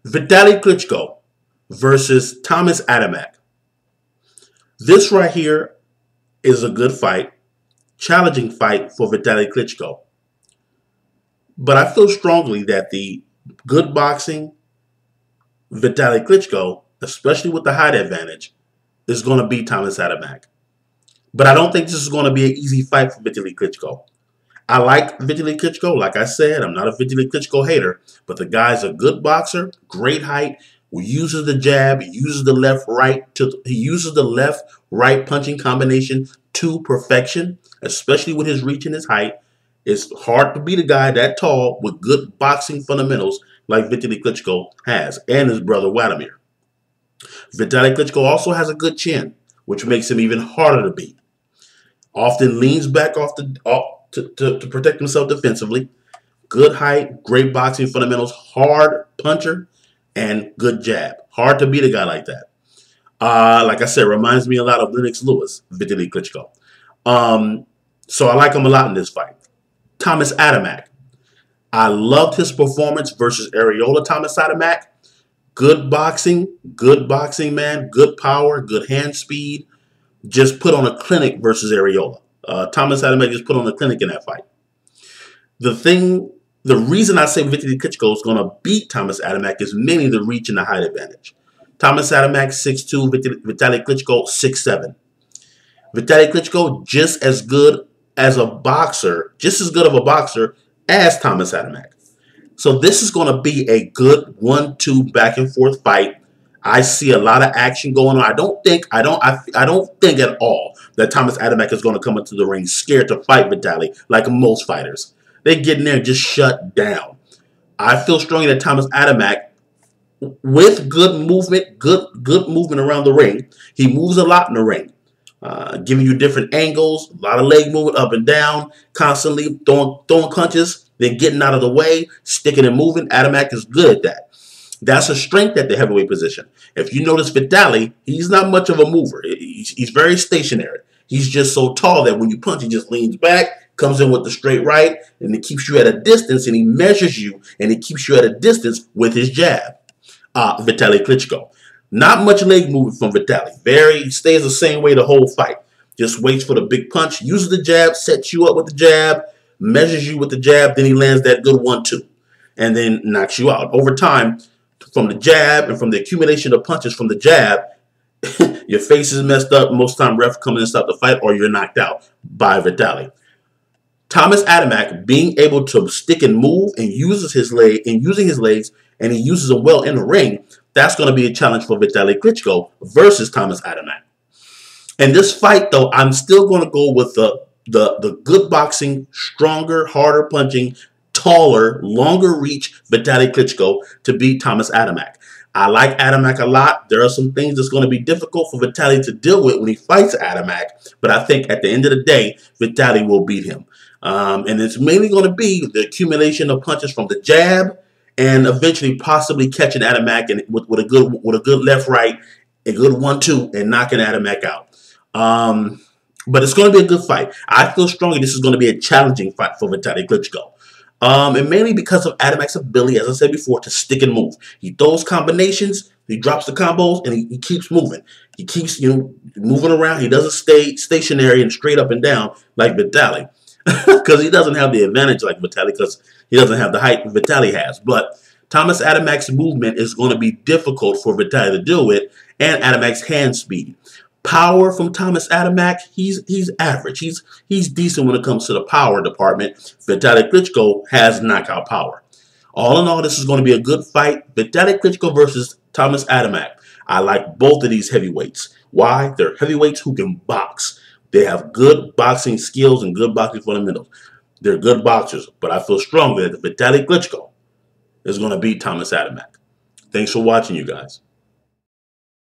VITALI Klitschko versus TOMASZ ADAMEK. This right here is a good fight, challenging fight for VITALI Klitschko. But I feel strongly that the good boxing VITALI Klitschko, especially with the height advantage, is going to beat TOMASZ ADAMEK. But I don't think this is going to be an easy fight for VITALI Klitschko. I like VITALI Klitschko. Like I said, I'm not a VITALI Klitschko hater, but the guy's a good boxer, great height, who uses the jab, he uses the left-right punching combination to perfection, especially with his reach and his height. It's hard to beat a guy that tall with good boxing fundamentals like VITALI Klitschko has, and his brother Vladimir. VITALI Klitschko also has a good chin, which makes him even harder to beat. Often leans back to protect himself defensively. Good height, great boxing fundamentals, hard puncher, and good jab. Hard to beat a guy like that. Like I said, reminds me a lot of Lennox Lewis, VITALI Klitschko. So I like him a lot in this fight. TOMASZ ADAMEK. I loved his performance versus Areola TOMASZ ADAMEK. Good boxing, man. Good power, good hand speed. Just put on a clinic versus Areola. TOMASZ ADAMEK just put on a clinic in that fight. The reason I say VITALI Klitschko is going to beat TOMASZ ADAMEK is mainly the reach and the height advantage. TOMASZ ADAMEK 6'2", VITALI Klitschko 6'7". VITALI Klitschko just as good as a boxer, just as good of a boxer as TOMASZ ADAMEK. So this is going to be a good 1-2 back and forth fight. I see a lot of action going on. I don't think at all that TOMASZ ADAMEK is going to come into the ring scared to fight VITALI like most fighters. They get in there and just shut down. I feel strongly that TOMASZ ADAMEK, with good movement, good movement around the ring, he moves a lot in the ring, giving you different angles, a lot of leg movement up and down, constantly throwing punches, then getting out of the way, sticking and moving. ADAMEK is good at that. That's a strength at the heavyweight position. If you notice VITALI, he's not much of a mover. He's very stationary. He's just so tall that when you punch, he just leans back, comes in with the straight right, and it keeps you at a distance, and he measures you, and he keeps you at a distance with his jab. VITALI Klitschko. Not much leg movement from VITALI. He stays the same way the whole fight. Just waits for the big punch, uses the jab, sets you up with the jab, measures you with the jab, then he lands that good 1-2, and then knocks you out. Over time, from the jab and from the accumulation of punches from the jab, your face is messed up. Most of the time, ref come in and stop the fight, or you're knocked out by VITALI. TOMASZ ADAMEK being able to stick and move and using his legs, and he uses them well in the ring. That's going to be a challenge for VITALI Klitschko versus TOMASZ ADAMEK. In this fight, though, I'm still going to go with the good boxing, stronger, harder punching, taller, longer reach VITALI Klitschko to beat TOMASZ ADAMEK. I like ADAMEK a lot. There are some things that's going to be difficult for VITALI to deal with when he fights ADAMEK, but I think at the end of the day, VITALI will beat him. And it's mainly going to be the accumulation of punches from the jab and eventually possibly catching ADAMEK and with a good left-right, a good 1-2, and knocking ADAMEK out. But it's going to be a good fight. I feel strongly this is going to be a challenging fight for VITALI Klitschko. And mainly because of ADAMEK's ability, as I said before, to stick and move. He throws combinations, he drops the combos, and he keeps moving. He keeps moving around. He doesn't stay stationary and straight up and down like VITALI. Because he doesn't have the advantage like VITALI, because he doesn't have the height VITALI has. But TOMASZ ADAMEK's movement is going to be difficult for VITALI to deal with, and ADAMEK's hand speed. Power from TOMASZ ADAMEK, he's average. He's decent when it comes to the power department. VITALI Klitschko has knockout power. All in all, this is going to be a good fight. VITALI Klitschko versus TOMASZ ADAMEK. I like both of these heavyweights. Why? They're heavyweights who can box. They have good boxing skills and good boxing fundamentals. They're good boxers, but I feel strongly that VITALI Klitschko is going to beat TOMASZ ADAMEK. Thanks for watching, you guys.